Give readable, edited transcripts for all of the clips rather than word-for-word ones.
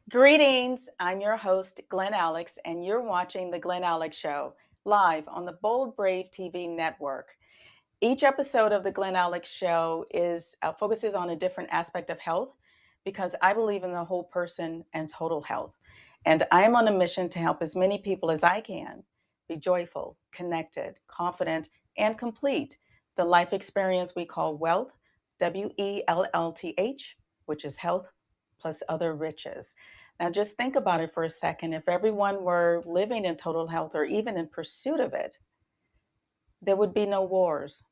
Greetings. I'm your host, Glen Alex, and you're watching The Glen Alex Show live on the Bold Brave TV network. Each episode of The Glen Alex Show focuses on a different aspect of health because I believe in the whole person and total health. And I am on a mission to help as many people as I can be joyful, connected, confident, and complete the life experience we call wealth, WELLTH, which is health plus other riches. Now, just think about it for a second. If everyone were living in total health or even in pursuit of it, there would be no wars,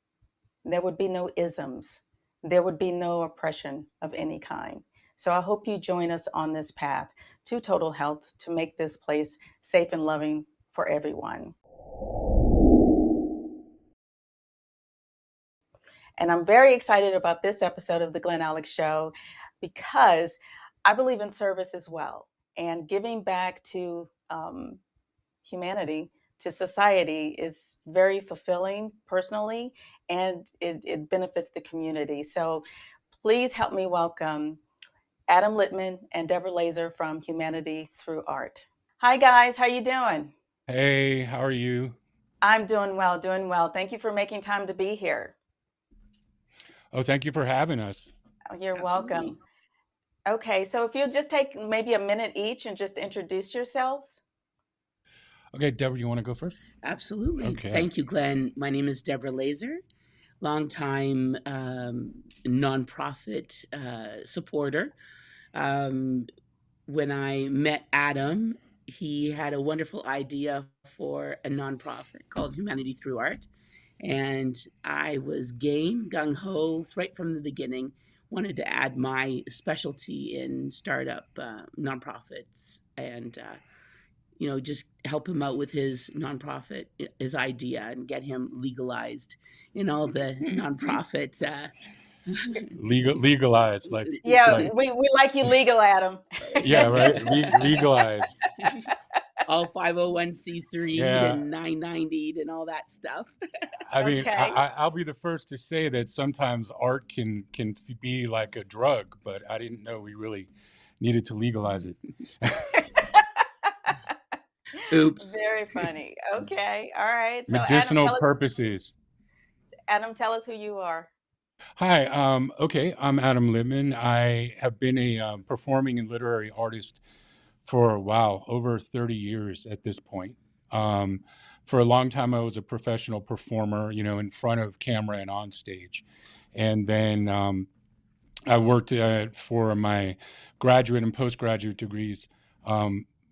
there would be no isms, there would be no oppression of any kind. So I hope you join us on this path to total health to make this place safe and loving for everyone. And I'm very excited about this episode of The Glen Alex Show because I believe in service as well and giving back to humanity, to society, is very fulfilling personally, and it benefits the community. So please help me welcome Adam Littman and Debra Lazer from Humanity Thru Art. Hi guys, how you doing? Hey, how are you? I'm doing well, doing well. Thank you for making time to be here. Oh, thank you for having us. Oh, you're Absolutely. welcome. Okay, so if you'll just take maybe a minute each and just introduce yourselves. Okay, Deborah, you want to go first? Absolutely. Okay. Thank you, Glenn. My name is Debra Lazer, longtime nonprofit supporter. Um, when I met Adam, he had a wonderful idea for a nonprofit called Humanity Thru Art. And I was game, gung ho, right from the beginning. Wanted to add my specialty in startup nonprofits and just help him out with his nonprofit, his idea, and get him legalized in all the nonprofit. Legalized, Yeah, like, we like you legal, Adam. yeah, right. Legalized. All 501c3'd Yeah. and 990'd and all that stuff. I mean, Okay. I'll be the first to say that sometimes art can be like a drug, but I didn't know we really needed to legalize it. Oops. Very funny. Okay. All right. So Medicinal purposes. Adam, tell us who you are. Hi, okay, I'm Adam Littman. I have been a performing and literary artist for, wow, over 30 years at this point. Um, for a long time, I was a professional performer, in front of camera and on stage. And then I worked for my graduate and postgraduate degrees,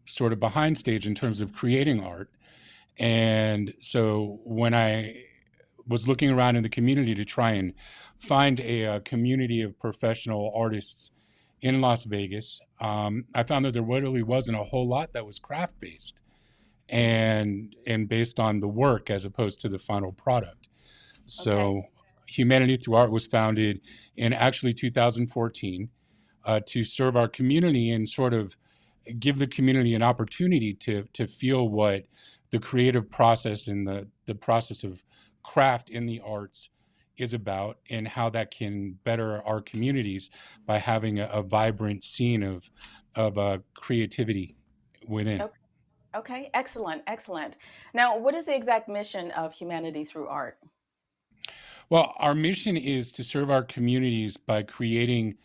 sort of behind stage in terms of creating art. And so when I was looking around in the community to try and find a community of professional artists in Las Vegas, I found that there really wasn't a whole lot that was craft based and based on the work as opposed to the final product. Okay. So Humanity Thru Art was founded in actually 2014 to serve our community and sort of give the community an opportunity to feel what the creative process and the process of craft in the arts is about and how that can better our communities by having a vibrant scene of creativity within. Okay. Okay. Excellent. Excellent. Now, what is the exact mission of Humanity Thru Art? Well, our mission is to serve our communities by creating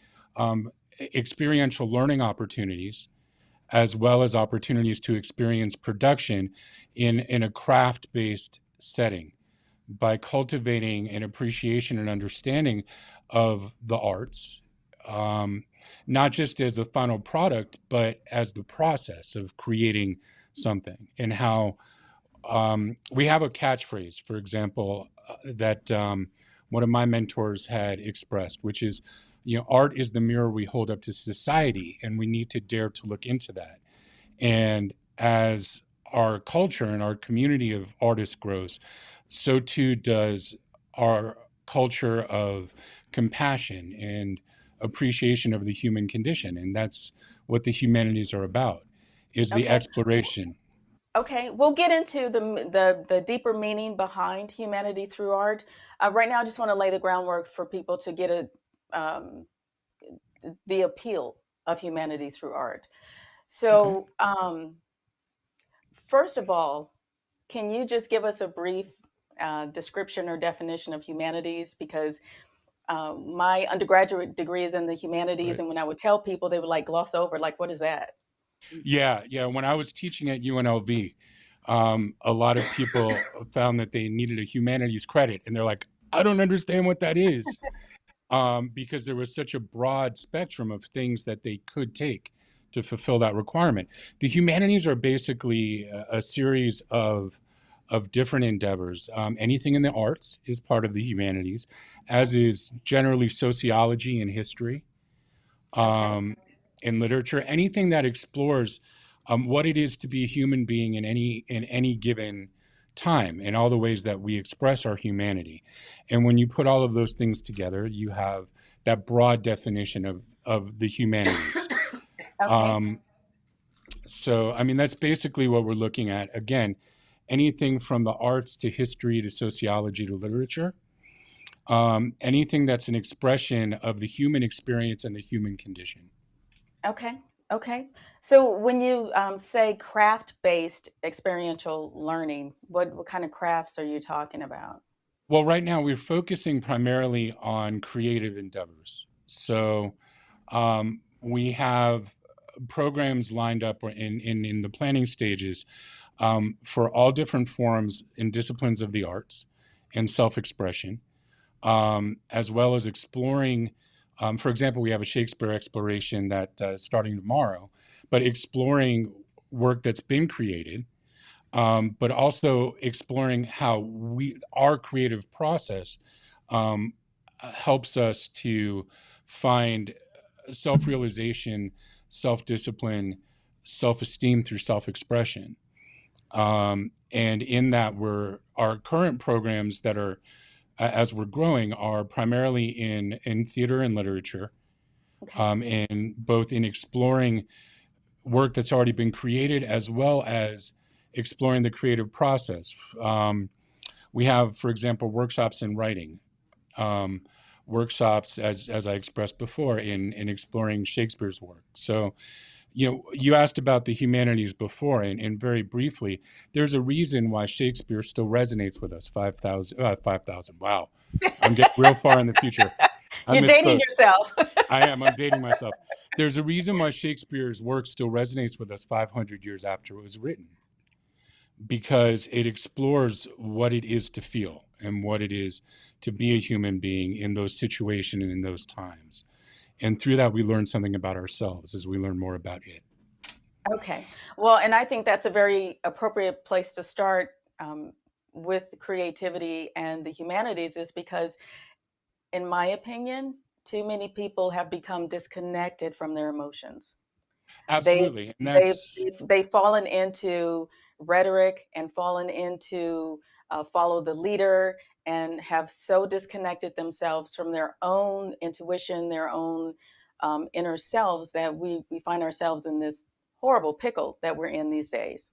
experiential learning opportunities as well as opportunities to experience production in a craft-based setting by cultivating an appreciation and understanding of the arts, um, not just as a final product, but as the process of creating something and how we have a catchphrase, for example, that one of my mentors had expressed, which is, art is the mirror we hold up to society, and we need to dare to look into that. And as our culture and our community of artists grows, so too does our culture of compassion and appreciation of the human condition. And that's what the humanities are about, is the Okay. exploration. Okay. We'll get into the deeper meaning behind Humanity Thru Art. Right now, I just want to lay the groundwork for people to get um, the appeal of Humanity Thru Art. Okay. So, first of all, can you just give us a brief description or definition of humanities? Because my undergraduate degree is in the humanities, Right. and when I would tell people, they would like gloss over, like, what is that? Yeah, yeah. When I was teaching at UNLV, a lot of people found that they needed a humanities credit, and they're like, "I don't understand what that is," because there was such a broad spectrum of things that they could take to fulfill that requirement. The humanities are basically a series of different endeavors. Anything in the arts is part of the humanities, as Okay. is generally sociology and history, Okay. um, in literature, anything that explores what it is to be a human being in any given time, and all the ways that we express our humanity. And when you put all of those things together, you have that broad definition of the humanities. Okay. Um, so, I mean, that's basically what we're looking at. Again, anything from the arts to history to sociology to literature, anything that's an expression of the human experience and the human condition. Okay. Okay. So when you say craft-based experiential learning, what kind of crafts are you talking about? Well, right now we're focusing primarily on creative endeavors. So we have programs lined up or in the planning stages for all different forms and disciplines of the arts and self-expression, as well as exploring. For example, we have a Shakespeare exploration that is starting tomorrow, but exploring work that's been created, but also exploring how our creative process um, helps us to find self-realization, self-discipline, self-esteem through self-expression. And in that, our current programs that are as we're growing are primarily in theater and literature, Okay. and both in exploring work that's already been created as well as exploring the creative process. We have, for example, workshops in writing, um, workshops, as I expressed before, in exploring Shakespeare's work. So, you asked about the humanities before, and very briefly, there's a reason why Shakespeare still resonates with us 5,000. Wow. I'm getting real far in the future. I You're dating misspoke. yourself. I am. I'm dating myself. There's a reason why Shakespeare's work still resonates with us 500 years after it was written, because it explores what it is to feel and what it is to be a human being in those situations and in those times. And through that, we learn something about ourselves as we learn more about it. Okay. Well, and I think that's a very appropriate place to start with creativity and the humanities, is because, in my opinion, too many people have become disconnected from their emotions. They Absolutely. And they've fallen into rhetoric and fallen into follow the leader, and have so disconnected themselves from their own intuition, their own inner selves, that we find ourselves in this horrible pickle that we're in these days.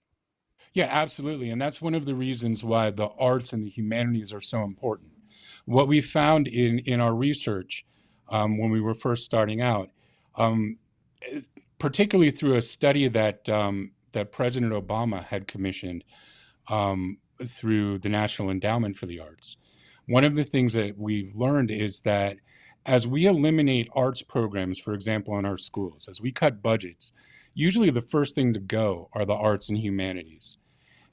yeah, absolutely. And that's one of the reasons why the arts and the humanities are so important. What we found in our research, when we were first starting out, um, eh, particularly through a study that President Obama had commissioned through the National Endowment for the Arts, one of the things that we've learned is that as we eliminate arts programs, for example, in our schools, as we cut budgets, usually the first thing to go are the arts and humanities.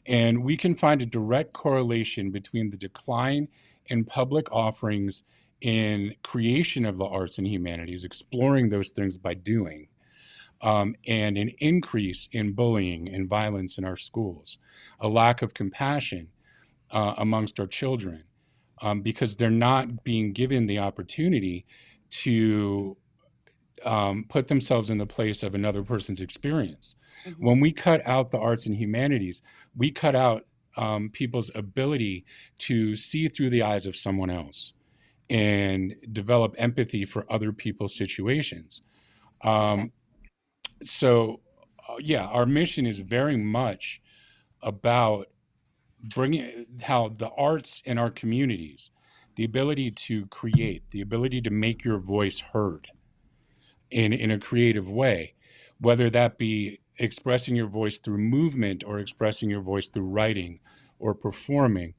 And we can find a direct correlation between the decline in public offerings in creation of the arts and humanities, exploring those things by doing, and an increase in bullying and violence in our schools, a lack of compassion amongst our children, because they're not being given the opportunity to put themselves in the place of another person's experience. Hmm. When we cut out the arts and humanities, we cut out people's ability to see through the eyes of someone else and develop empathy for other people's situations. Okay. Um, yeah, our mission is very much about bringing how the arts in our communities, the ability to create, the ability to make your voice heard in a creative way, whether that be expressing your voice through movement or expressing your voice through writing or performing.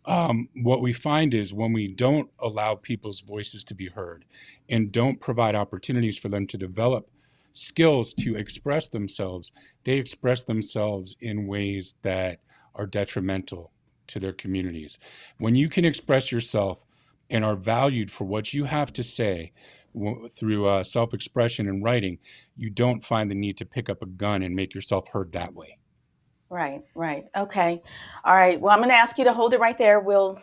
What we find is when we don't allow people's voices to be heard and don't provide opportunities for them to develop skills to express themselves, they express themselves in ways that are detrimental to their communities. When you can express yourself and are valued for what you have to say through self-expression and writing, you don't find the need to pick up a gun and make yourself heard that way. Right, right. Okay. All right. Well, I'm going to ask you to hold it right there. We'll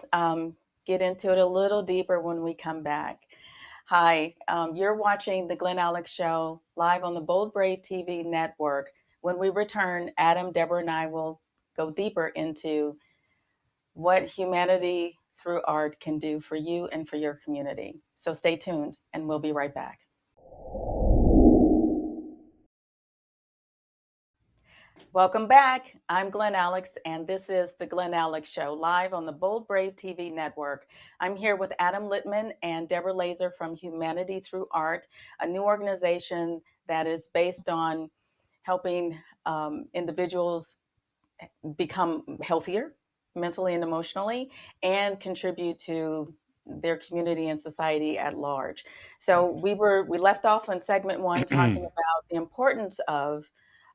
get into it a little deeper when we come back. Hi, you're watching the Glen Alex Show live on the Bold Brave TV network. When we return, Adam, Debra, and I will go deeper into what Humanity Thru Art can do for you and for your community. So stay tuned, and we'll be right back. Welcome back. I'm Glen Alex, and this is the Glen Alex Show live on the Bold Brave TV network. I'm here with Adam Littman and Debra Lazer from Humanity Thru Art, a new organization that is based on helping individuals become healthier mentally and emotionally and contribute to their community and society at large. So we left off in segment one talking about the importance of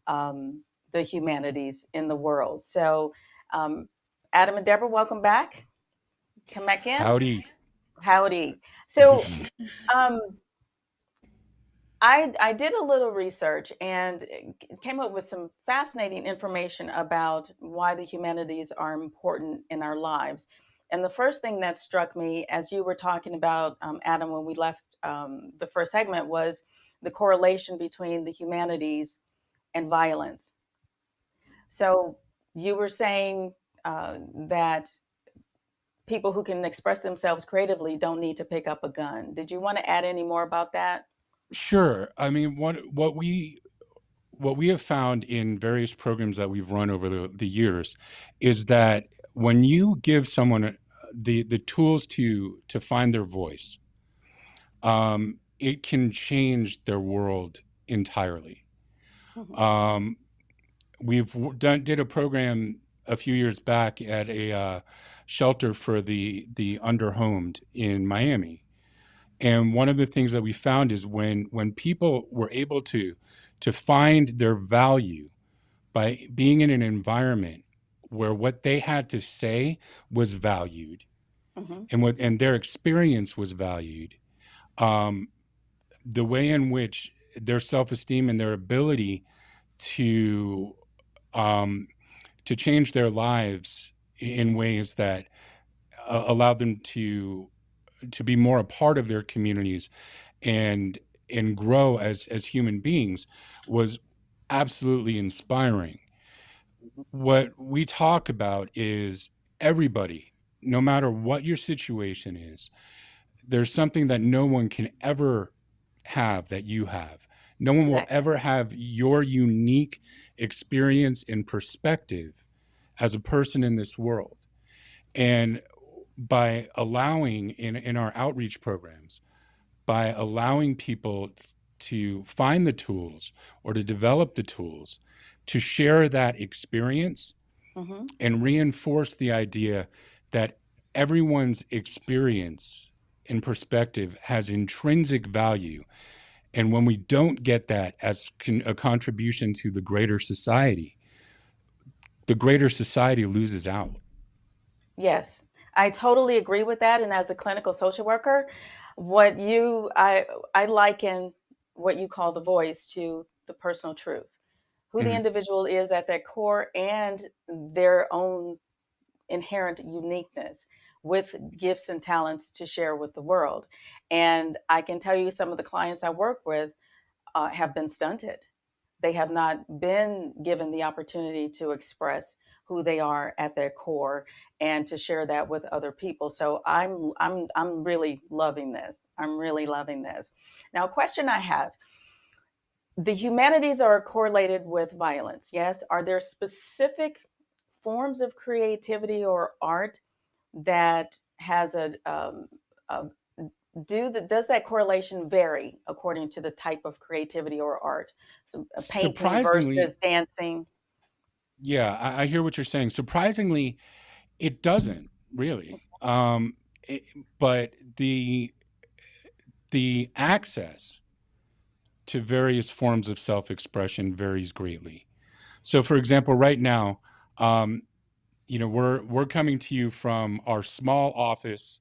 the humanities in the world. So Adam and Debra, welcome back. Come back in. Howdy. Howdy. So I did a little research and came up with some fascinating information about why the humanities are important in our lives. And the first thing that struck me as you were talking about, Adam, when we left the first segment, was the correlation between the humanities and violence. So you were saying that people who can express themselves creatively don't need to pick up a gun. Did you want to add any more about that? Sure. I mean, what we have found in various programs that we've run over the years is that when you give someone the tools to find their voice, it can change their world entirely. Mm-hmm. Did a program a few years back at a shelter for the underhomed in Miami. And one of the things that we found is when people were able to find their value by being in an environment where what they had to say was valued Mm-hmm. and their experience was valued, um, the way in which their self-esteem and their ability to um, to change their lives in ways that allowed them to be more a part of their communities and grow as human beings was absolutely inspiring. What we talk about is everybody, no matter what your situation is, there's something that no one can ever have that you have. No one will Exactly. ever have your unique experience and perspective as a person in this world. And by allowing in our outreach programs, by allowing people to find the tools or to develop the tools to share that experience Mm-hmm. and reinforce the idea that everyone's experience and perspective has intrinsic value. And when we don't get that as a contribution to the greater society loses out. Yes, I totally agree with that. And as a clinical social worker, what you I liken what you call the voice to the personal truth, who the Mhm. individual is at their core and their own inherent uniqueness with gifts and talents to share with the world. And I can tell you some of the clients I work with have been stunted. They have not been given the opportunity to express who they are at their core and to share that with other people. So I'm really loving this. I'm really loving this. Now, a question I have: the humanities are correlated with violence. Yes, are there specific forms of creativity or art that has a does that correlation vary according to the type of creativity or art? So, painting Surprisingly, versus dancing. yeah, I hear what you're saying. Surprisingly, it doesn't really. It, but the access to various forms of self-expression varies greatly. So, for example, right now, um, we're coming to you from our small office,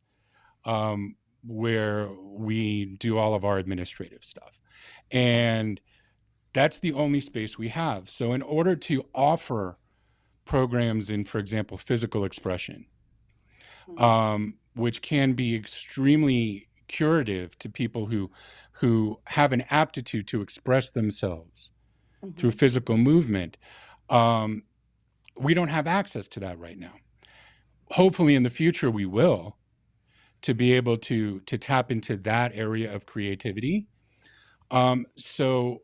where we do all of our administrative stuff, and that's the only space we have. So, in order to offer programs in, for example, physical expression, which can be extremely curative to people who have an aptitude to express themselves through Mm-hmm. physical movement, um, we don't have access to that right now. Hopefully, in the future, we will, to be able to tap into that area of creativity. So,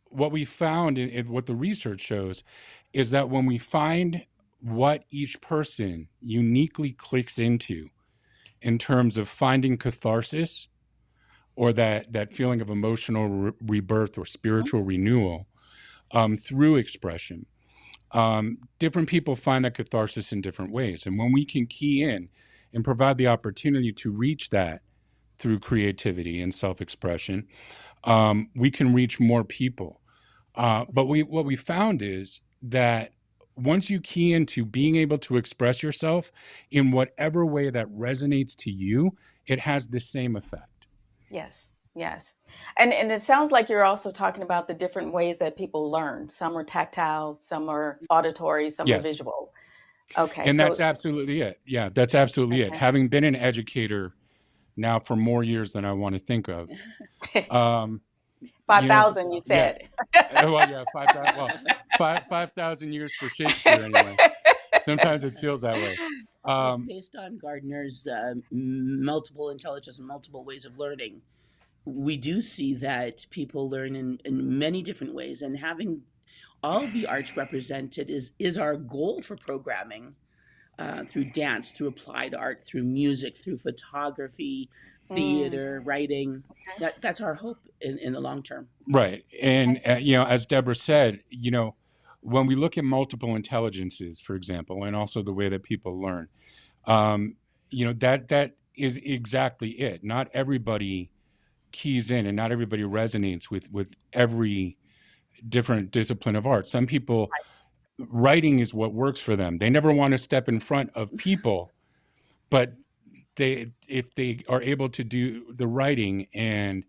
what we found, and what the research shows, is that when we find what each person uniquely clicks into in terms of finding catharsis, or that feeling of emotional rebirth or spiritual renewal, through expression, different people find that catharsis in different ways. And when we can key in and provide the opportunity to reach that through creativity and self-expression, we can reach more people. But what we found is that once you key into being able to express yourself in whatever way that resonates to you, it has the same effect. Yes, yes. And it sounds like you're also talking about the different ways that people learn. Some are tactile, some are auditory, some are Yes. visual. Okay, And so that's absolutely it. Yeah, that's absolutely it. okay. Having been an educator now for more years than I want to think of, um, Five you know, Myself as thousand, you well. yeah, said. well, yeah, 5,000, well, 5,000 years for Shakespeare anyway. Sometimes it feels that way. Um, Based on Gardner's multiple intelligence and multiple ways of learning, we do see that people learn in many different ways, and having all of the arts represented is our goal for programming, through dance, through applied art, through music, through photography, Mm, theater, writing. That's our hope in the long term. right. And, as Deborah said, when we look at multiple intelligences, for example, and also the way that people learn, um, that is exactly it. Not everybody keys in, and not everybody resonates with every different discipline of art. Some people, writing is what works for them. They never want to step in front of people, but if they are able to do the writing, and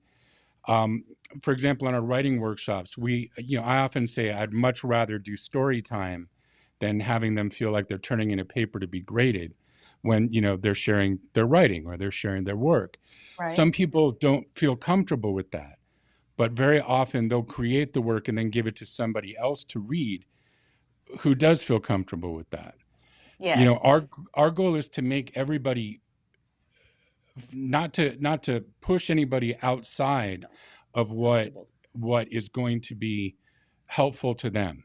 um, for example, in our writing workshops, I often say I'd much rather do story time than having them feel like they're turning in a paper to be graded when they're sharing their writing or they're sharing their work. right. Some people don't feel comfortable with that, but very often they'll create the work and then give it to somebody else to read who does feel comfortable with that. Yes. Our goal is to make everybody, not to push anybody outside No, of comfortable. what is going to be helpful to them.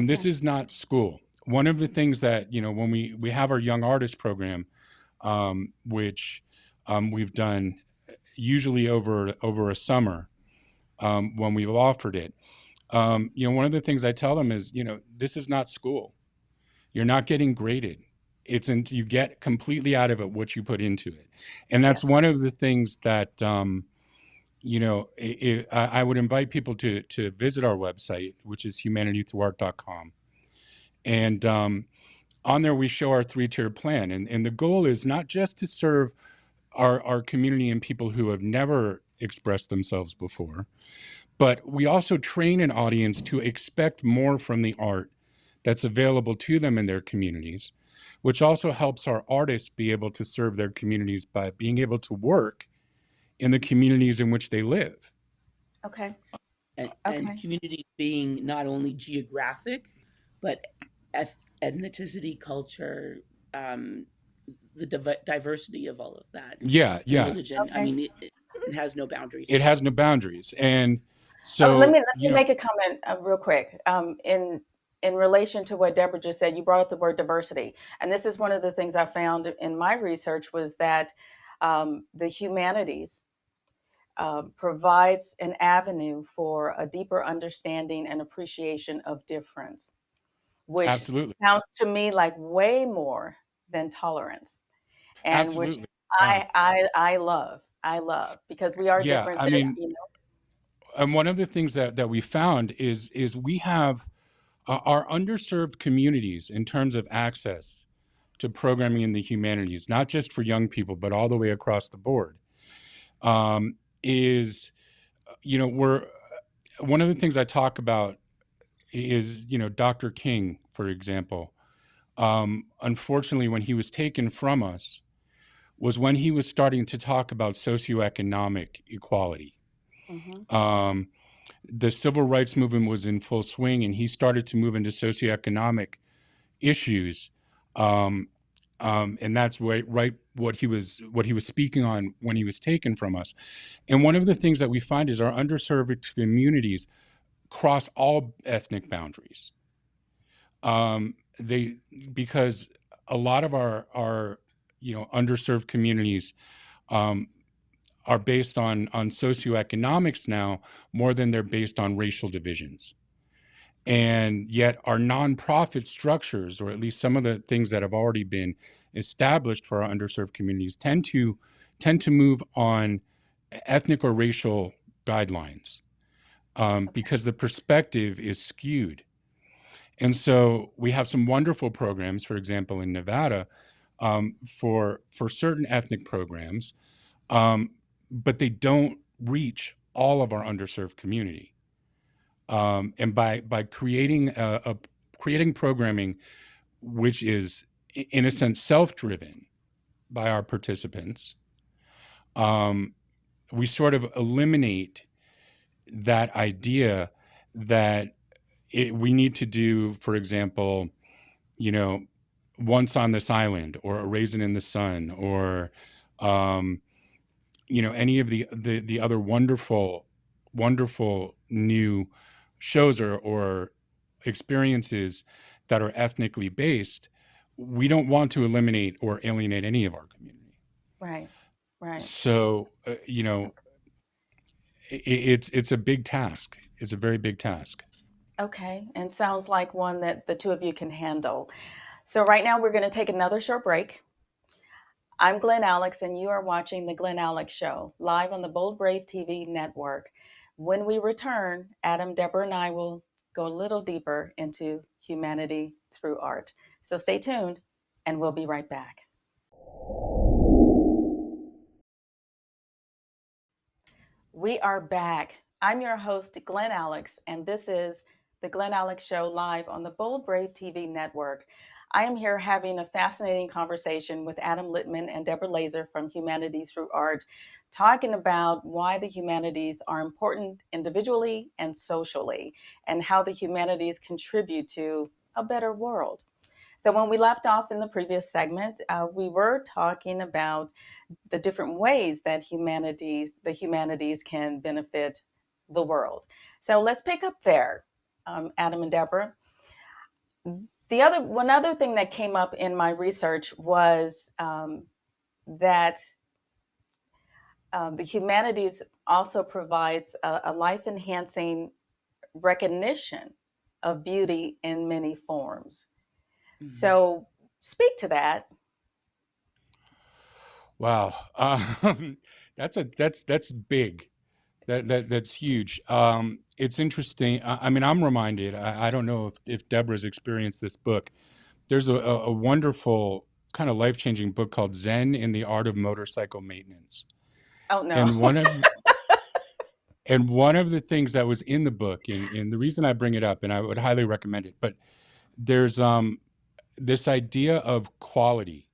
This Okay. is not school. One of the things that, when we have our young artist program, which we've done usually over a summer, when we've offered it, one of the things I tell them is, this is not school. You're not getting graded. You get completely out of it what you put into it. And that's Yes. one of the things that, I would invite people to visit our website, which is humanitythruart.com. And on there, we show our 3-tier plan. And the goal is not just to serve our community and people who have never expressed themselves before, but we also train an audience to expect more from the art that's available to them in their communities, which also helps our artists be able to serve their communities by being able to work in the communities in which they live. Okay. And Okay. communities being not only geographic, but ethnicity, culture, um, the diversity of all of that, Yeah, and yeah. religion. I Okay. mean, it has no boundaries. It has no boundaries. And Let so, me make a comment real quick. In relation to what Deborah just said, you brought up the word diversity, and this is one of the things I found in my research was that The humanities provides an avenue for a deeper understanding and appreciation of difference, which Absolutely. sounds to me like way more than tolerance, and which Absolutely. Yeah. I love. I love because we are Yeah. different. I mean, and one of the things that we found is we have our underserved communities in terms of access to programming in the humanities, not just for young people, but all the way across the board. Is we're one of the things I talk about is Dr. King, for example. Unfortunately, when he was taken from us, was when he was starting to talk about socioeconomic equality. Mm-hmm. Um, the civil rights movement was in full swing, and he started to move into socioeconomic issues. Um, and that's right what he was speaking on when he was taken from us. And one of the things that we find is our underserved communities cross all ethnic boundaries. They because a lot of our underserved communities um, are based on socioeconomics now more than they're based on racial divisions. And yet our nonprofit structures, or at least some of the things that have already been established for our underserved communities, tend to move on ethnic or racial guidelines, because the perspective is skewed. And so we have some wonderful programs, for example, in Nevada, for certain ethnic programs, um, but they don't reach all of our underserved community. And by creating programming which is in a sense self-driven by our participants, um, we sort of eliminate that idea that we need to do, for example, you know, Once on This Island or A Raisin in the Sun or um, any of the other wonderful new shows or experiences that are ethnically based. We don't want to eliminate or alienate any of our community. Right. Right. So it's a big task. It's a very big task. Okay. And sounds like one that the two of you can handle. So right now we're going to take another short break. I'm Glen Alex, and you are watching The Glen Alex Show, live on the Bold Brave TV network. When we return, Adam, Debra, and I will go a little deeper into humanity through art. So stay tuned, and we'll be right back. We are back. I'm your host, Glen Alex, and this is The Glen Alex Show, live on the Bold Brave TV network. I am here having a fascinating conversation with Adam Littman and Debra Lazer from Humanity Thru Art, talking about why the humanities are important individually and socially, and how the humanities contribute to a better world. So, when we left off in the previous segment, we were talking about the different ways that the humanities can benefit the world. So, let's pick up there, Adam and Debra. One other thing that came up in my research was that the humanities also provides a life enhancing recognition of beauty in many forms. Mhm. So speak to that. Wow. That's big. That's huge. It's interesting. I mean, I'm reminded. I don't know if Deborah's experienced this book. There's a wonderful kind of life-changing book called Zen in the Art of Motorcycle Maintenance. Oh no. And one of the things that was in the book, and the reason I bring it up, and I would highly recommend it, but there's this idea of quality.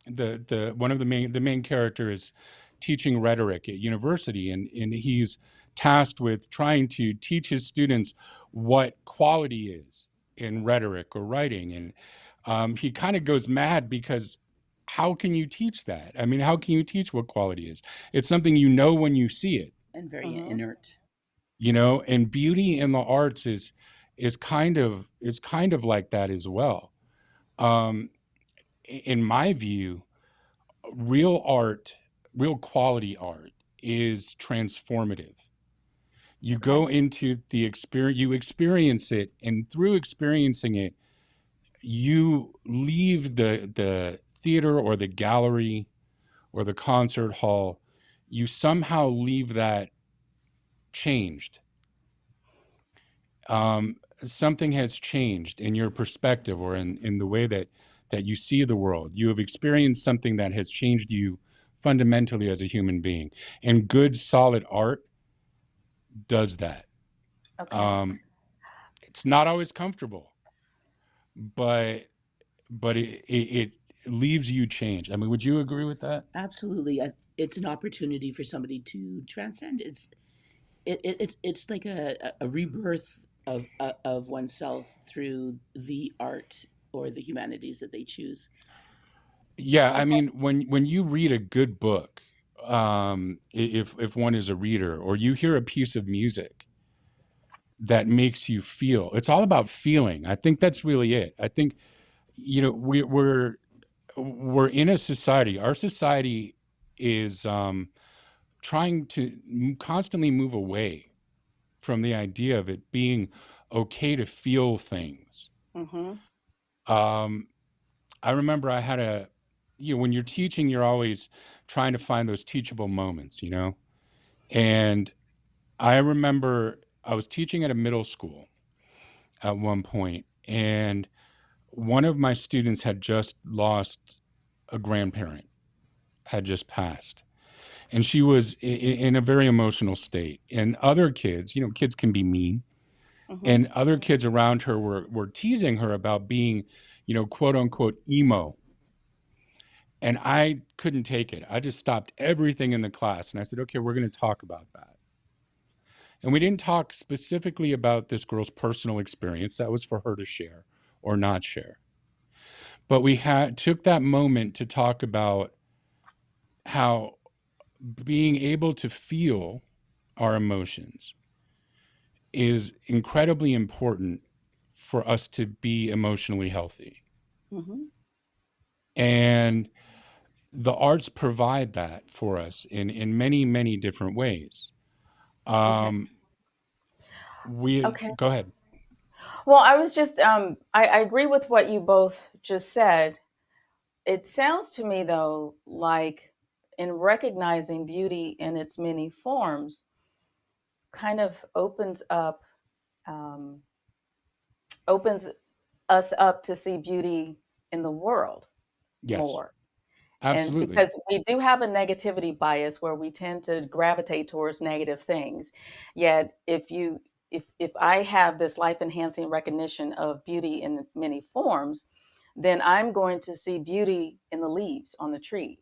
The one of the main character is teaching rhetoric at university, and he's tasked with trying to teach his students what quality is in rhetoric or writing, and he kind of goes mad because how can you teach that? I mean, how can you teach what quality is? It's something you know when you see it, And very Mm-hmm. inert. and beauty in the arts is kind of like that as well. Um, in my view, real art real quality art is transformative. You Okay. go into the experience, you experience it, and through experiencing it, you leave the theater or the gallery or the concert hall. You somehow leave that changed. Something has changed in your perspective or in the way that you see the world. You have experienced something that has changed you fundamentally as a human being. And good, solid art does that. Okay. Um, it's not always comfortable, but it leaves you changed. I mean, would you agree with that? Absolutely. It's an opportunity for somebody to transcend. It's like a rebirth of oneself through the art or the humanities that they choose. Yeah, I Okay. mean, when you read a good book, if one is a reader, or you hear a piece of music that makes you feel, it's all about feeling. I think that's really it. I think we're in a society. Our society is trying to constantly move away from the idea of it being okay to feel things. Mm-hmm. Um, I remember I had when you're teaching, you're always trying to find those teachable moments, And I remember I was teaching at a middle school at one point, and one of my students had just lost a grandparent, had just passed. And she was in a very emotional state. And other kids, kids can be mean. Mm-hmm. And other kids around her were teasing her about being, quote unquote, emo. And I couldn't take it. I just stopped everything in the class and I said, okay, we're going to talk about that. And we didn't talk specifically about this girl's personal experience. That was for her to share or not share. But we took that moment to talk about how being able to feel our emotions is incredibly important for us to be emotionally healthy. Mm-hmm. And the arts provide that for us in many, many different ways. Okay. Um, we Okay. Go ahead. Well, I was just I agree with what you both just said. It sounds to me though like in recognizing beauty in its many forms kind of um, opens us up to see beauty in the world Yes, more. And absolutely. because we do have a negativity bias where we tend to gravitate towards negative things. Yet if I have this life enhancing recognition of beauty in many forms, then I'm going to see beauty in the leaves on the tree.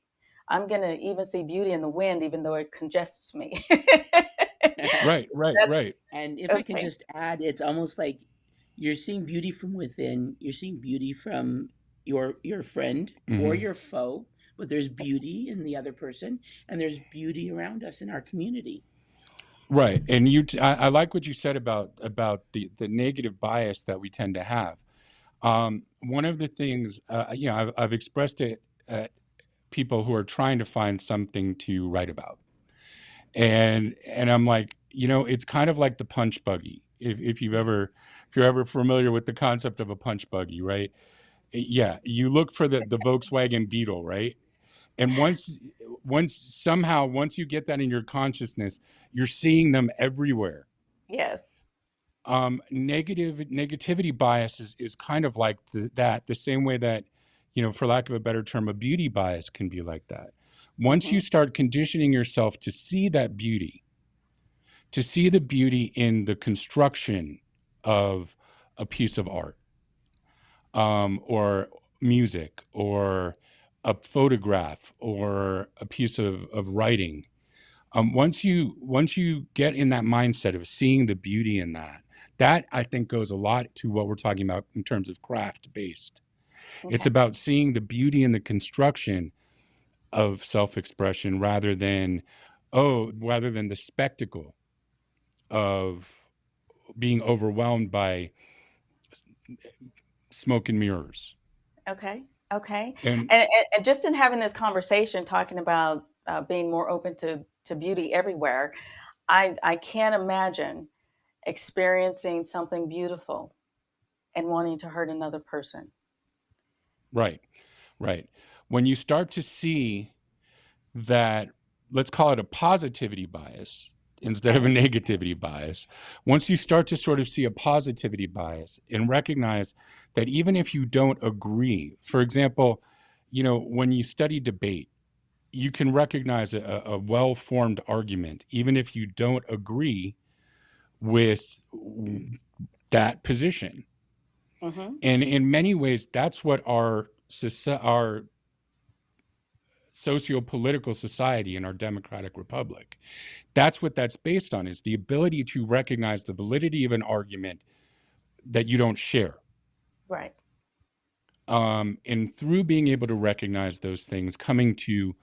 I'm going to even see beauty in the wind, even though it congests me. Right, right, That's right. And if I can okay. just add, it's almost like you're seeing beauty from within, you're seeing beauty from your friend or Hmm. your foe, but there's beauty in the other person, and there's beauty around us in our community. Right. And I like what you said about the negative bias that we tend to have. One of the things, I've expressed it at people who are trying to find something to write about. And I'm like, it's kind of like the punch buggy. If you're ever familiar with the concept of a punch buggy, right? Yeah, you look for the Volkswagen Beetle, right? And once you get that in your consciousness, you're seeing them everywhere. Yes. Negativity bias is kind of like the same way that, for lack of a better term, a beauty bias can be like that. Once you Hmm. start conditioning yourself to see that beauty, to see the beauty in the construction of a piece of art, or music, or a photograph, or a piece of writing. Once you get in that mindset of seeing the beauty in that I think goes a lot to what we're talking about in terms of craft based. It's Okay. about seeing the beauty in the construction of self-expression rather than the spectacle of being overwhelmed by smoke and mirrors. Okay. Okay. And And just in having this conversation, talking about being more open to beauty everywhere, I can't imagine experiencing something beautiful and wanting to hurt another person. Right, right. When you start to see that, let's call it a positivity bias instead of a Okay. negativity bias, once you start to sort of see a positivity bias and recognize that even if you don't agree, for example, when you study debate, you can recognize a well-formed argument, even if you don't agree with that position. Mm-hmm. And in many ways, that's what our socio-political society in our democratic republic, that's what that's based on, is the ability to recognize the validity of an argument that you don't share. Right. And through being able to recognize those things, coming to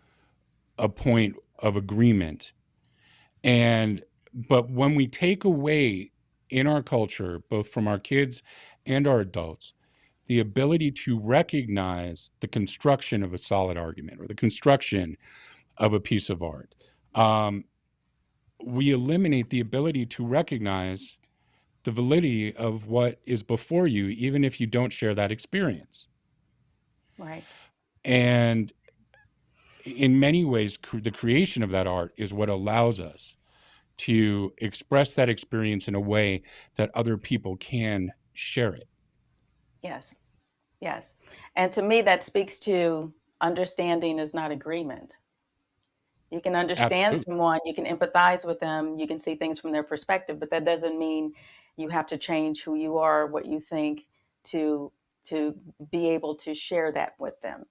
a point of agreement. But when we take away in our culture, both from our kids and our adults, the ability to recognize the construction of a solid argument or the construction of a piece of art, um, we eliminate the ability to recognize the validity of what is before you, even if you don't share that experience. Right. And in many ways, the creation of that art is what allows us to express that experience in a way that other people can share it. Yes. Yes. And to me, that speaks to understanding is not agreement. You can understand Absolutely. someone, you can empathize with them, you can see things from their perspective, but that doesn't mean you have to change who you are, what you think, to to be able to share that with them.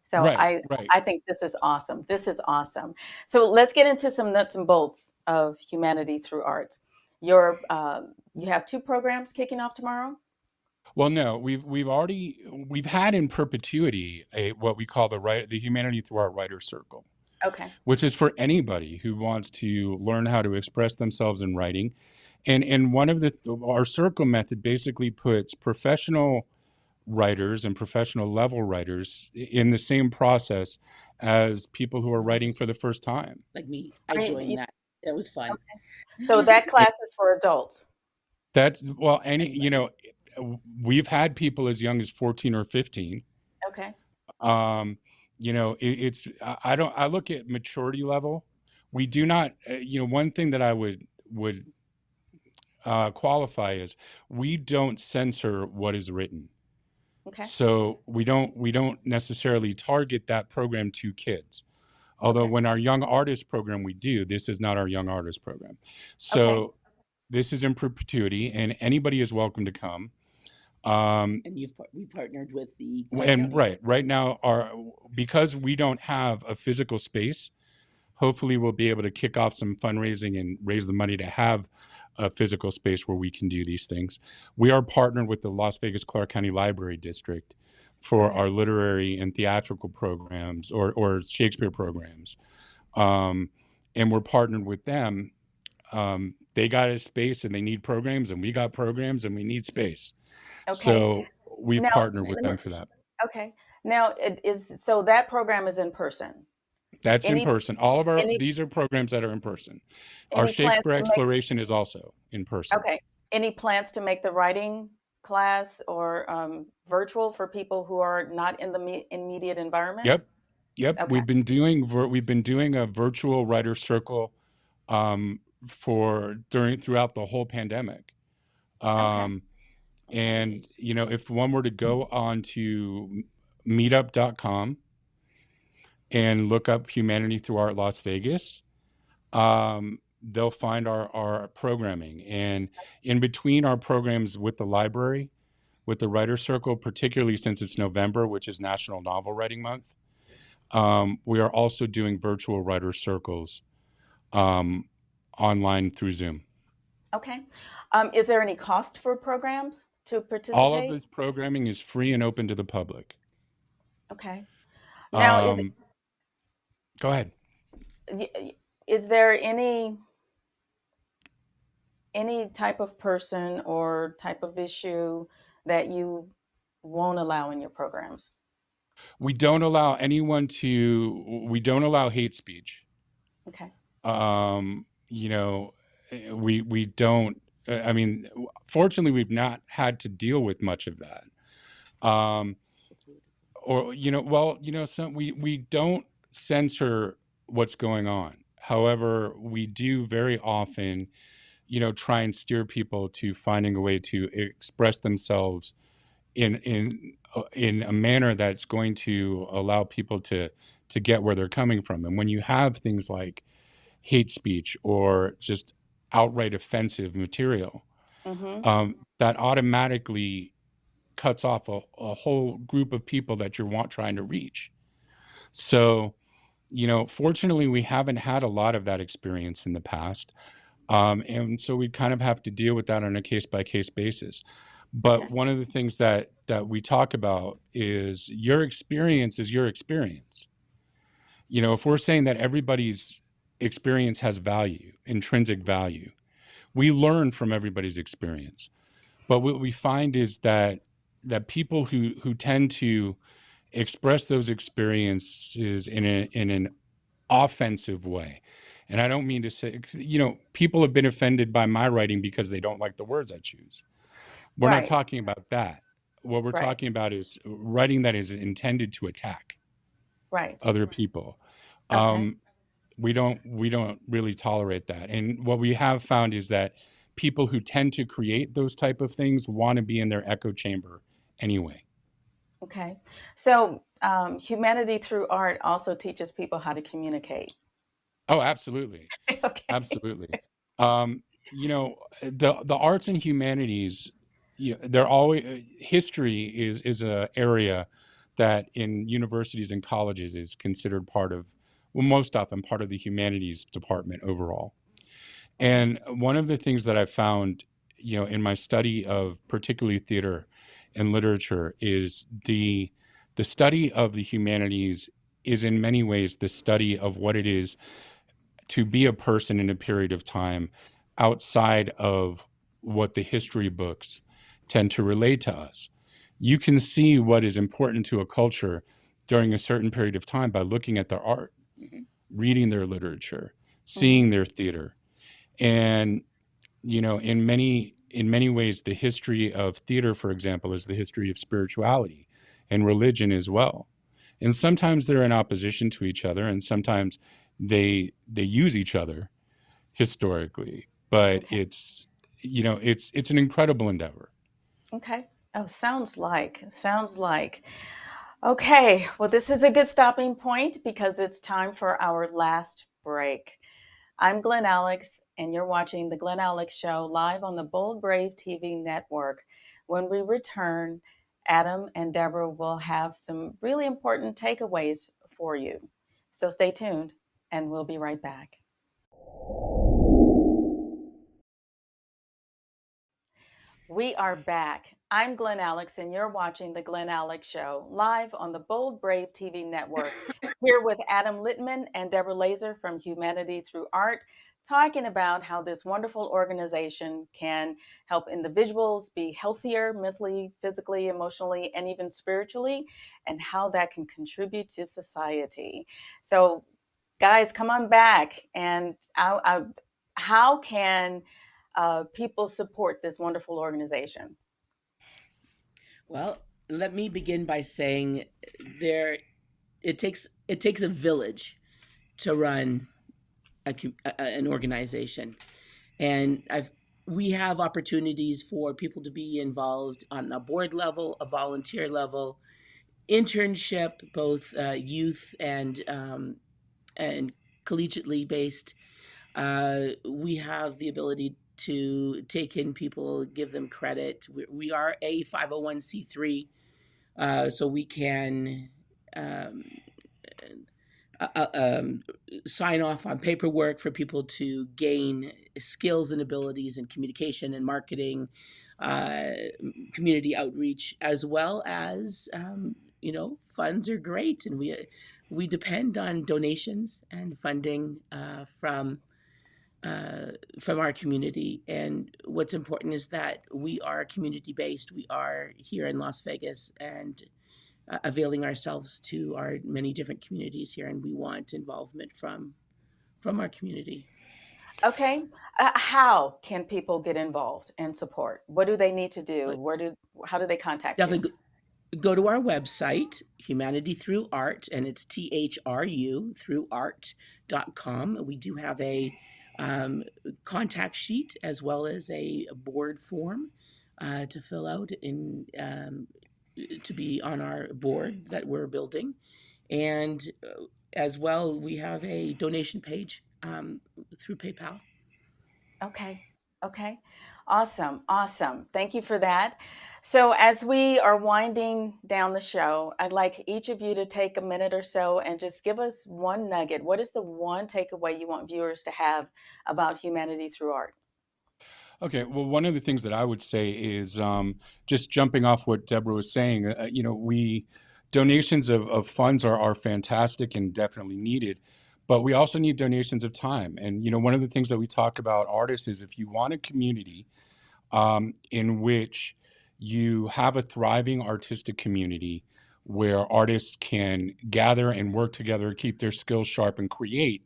So Right, I right. I think this is awesome. This is awesome. So let's get into some nuts and bolts of Humanity Through Arts. You have two programs kicking off tomorrow. Well, no, we've had in perpetuity what we call the Humanity Through Art Writer Circle, Okay. which is for anybody who wants to learn how to express themselves in writing. And one of our circle method basically puts professional writers and professional level writers in the same process as people who are writing for Nice. the first time. Like me, I Are joined that. That was fun. so that class is for adults. That's well, Anybody. we've had people as young as 14 or 15. Okay. Um, it's I don't I look at maturity level. We do not, one thing that I would qualify is we don't censor what is written. Okay. So we don't necessarily target that program to kids. Although Okay. when our young artist program we do, this is not our young artist program. Okay. So this is in perpetuity, and anybody is welcome to come. Um, And we partnered with the Clark and County. right now, because we don't have a physical space, hopefully we'll be able to kick off some fundraising and raise the money to have a physical space where we can do these things. We are partnered with the Las Vegas Clark County Library District for Okay. our literary and theatrical programs or Shakespeare programs. Um, and we're partnered with them. They got a space and they need programs, and we got programs and we need space. Okay. So we Now, partner with let me, them for that. okay. Now, it is so that program is in person. That's in Any person. All of any these are programs that are in person. Our any plans Shakespeare to make exploration is also in person. okay. Any plans to make the writing class or virtual for people who are not in the immediate environment? Yep. Yep. Okay. We've been doing a virtual writer circle um, throughout the whole pandemic. Okay. Um, That's and nice. if one were to go on to meetup.com and look up Humanity Through Art Las Vegas, they'll find our programming. And in between our programs with the library, with the writer circle, particularly since it's November, which is National Novel Writing Month, we are also doing virtual writer circles um, online through Zoom. Okay. Is there any cost for programs to All of participate? this programming is free and open to the public. Okay. Now, Um, Go ahead. is there any type of person or type of issue that you won't allow in your programs? We don't allow anyone to. We don't allow hate speech. Okay. You know, we don't. I mean, fortunately, we've not had to deal with much of that. Um, or well, some we don't censor what's going on. However, we do very often, try and steer people to finding a way to express themselves in a manner that's going to allow people to get where they're coming from. And when you have things like hate speech or just outright offensive material, Mm-hmm. that automatically cuts off a whole group of people that you're trying to reach. So, fortunately, we haven't had a lot of that experience in the past. And so we kind of have to deal with that on a case by case basis. But Okay. one of the things that we talk about is your experience is your experience. If we're saying that everybody's experience has value, intrinsic value, we learn from everybody's experience. But what we find is that people who tend to express those experiences in an offensive way. And I don't mean to say, people have been offended by my writing because they don't like the words I choose. We're not Right. talking about that. What we're Right. talking about is writing that is intended to attack Right. other people. Okay. Um, we don't really tolerate that. And what we have found is that people who tend to create those type of things want to be in their echo chamber anyway. Okay. So, Humanity Through Art also teaches people how to communicate. Oh, absolutely. Okay. Absolutely. The arts and humanities, they're always history is a area that in universities and colleges is considered part of, well, most often part of the humanities department overall. Okay. And one of the things that I found, in my study of particularly theater and literature is the study of the humanities is in many ways the study of what it is to be a person in a period of time outside of what the history books tend to relate to us. You can see what is important to a culture during a certain period of time by looking at their art, Mhm. reading their literature, Mm-hmm. seeing their theater. And in many ways the history of theater, for example, is the history of spirituality and religion as well. And sometimes they're in opposition to each other, and sometimes they use each other historically, but Okay. it's an incredible endeavor. Okay. Oh, sounds like. Okay. Well, this is a good stopping point because it's time for our last break. I'm Glen Alex, and you're watching The Glen Alex Show live on the Bold Brave TV network. When we return, Adam and Deborah will have some really important takeaways for you. So stay tuned, and we'll be right back. We are back. I'm Glen Alex, and you're watching The Glen Alex Show live on the Bold Brave TV network. Here with Adam Littman and Debra Lazer from Humanity Through Art, talking about how this wonderful organization can help individuals be healthier mentally, physically, emotionally, and even spiritually, and how that can contribute to society. So, guys, come on back. And how can people support this wonderful organization? Well, let me begin by saying there it takes a village to run an organization, and I've we have opportunities for people to be involved on a board level, a volunteer level, internship, both youth and collegiately based. We have the ability to take in people, give them credit. We are a 501c3, so we can um, uh, uh, um, sign off on paperwork for people to gain skills and abilities in communication and marketing, uh, community outreach, as well as funds are great, and we depend on donations and funding from our community. And what's important is that we are community based. We are here in Las Vegas, and availing ourselves to our many different communities here, and we want involvement from our community. Okay. How can people get involved and support? What do they need to do? But How do they contact you? definitely go to our website, Humanity Thru Art, and it's THRU through art.com. We do have a contact sheet as well as a board form to fill out to be on our board that we're building. And as well, we have a donation page through PayPal. Okay. Okay. Awesome. Awesome. Thank you for that. So, as we are winding down the show, I'd like each of you to take a minute or so and just give us one nugget. What is the one takeaway you want viewers to have about Humanity Thru Art? Okay, well, one of the things that I would say is just jumping off what Deborah was saying. We donations of funds are fantastic and definitely needed, but we also need donations of time. And one of the things that we talk about artists is if you want a community in which you have a thriving artistic community where artists can gather and work together, keep their skills sharp, and create,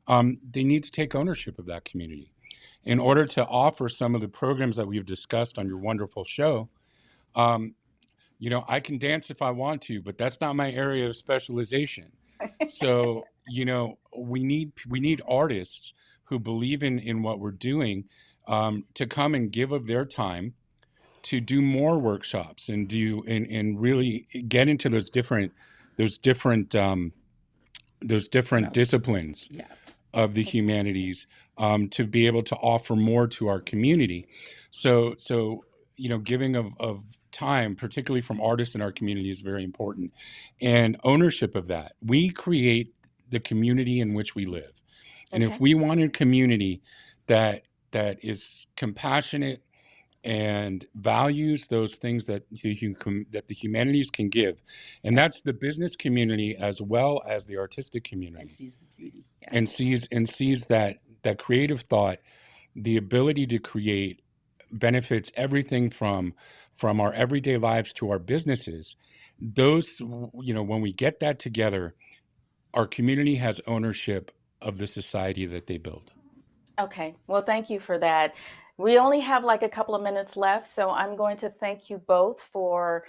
they need to take ownership of that community. In order to offer some of the programs that we've discussed on your wonderful show, I can dance if I want to, but that's not my area of specialization. So, we need artists who believe in what we're doing to come and give of their time to do more workshops and really get into those different disciplines Yeah. of the humanities to be able to offer more to our community. So giving of time, particularly from artists in our community, is very important, and ownership of that. We create the community in which we live, and if we want a community that is compassionate and values those things that the humanities can give, and that's the business community as well as the artistic community, And sees the beauty. Yeah. and sees that creative thought, the ability to create, benefits everything from our everyday lives to our businesses. Those, when we get that together, our community has ownership of the society that they build. Okay. Well, thank you for that. We only have like a couple of minutes left, so I'm going to thank you both for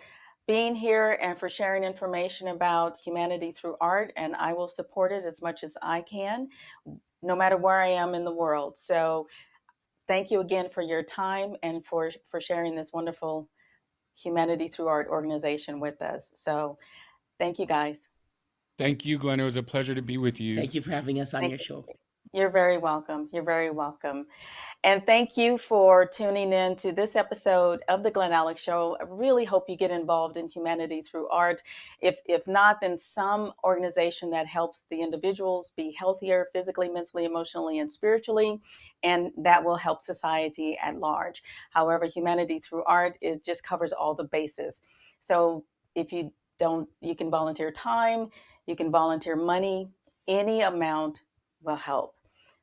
being here and for sharing information about Humanity Thru Art, and I will support it as much as I can, no matter where I am in the world. So thank you again for your time and for sharing this wonderful Humanity Thru Art organization with us. So thank you, guys. Thank you, Glenn. It was a pleasure to be with you. Thank you for having us on your show. You're very welcome. You're very welcome. And thank you for tuning in to this episode of the Glen Alex Show. I really hope you get involved in Humanity Thru Art. If not, then some organization that helps the individuals be healthier physically, mentally, emotionally, and spiritually, and that will help society at large. However, Humanity Thru Art just covers all the bases. So if you don't, you can volunteer time, you can volunteer money, any amount will help.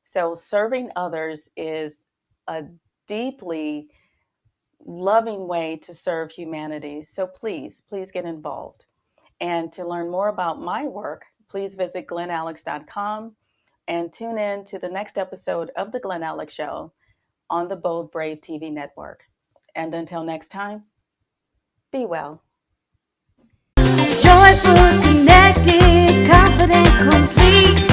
So serving others is a deeply loving way to serve humanity. So please get involved. And to learn more about my work, please visit glenalex.com and tune in to the next episode of The Glen Alex Show on the Bold Brave TV network. And until next time, be well. Joyful, connected, confident, complete.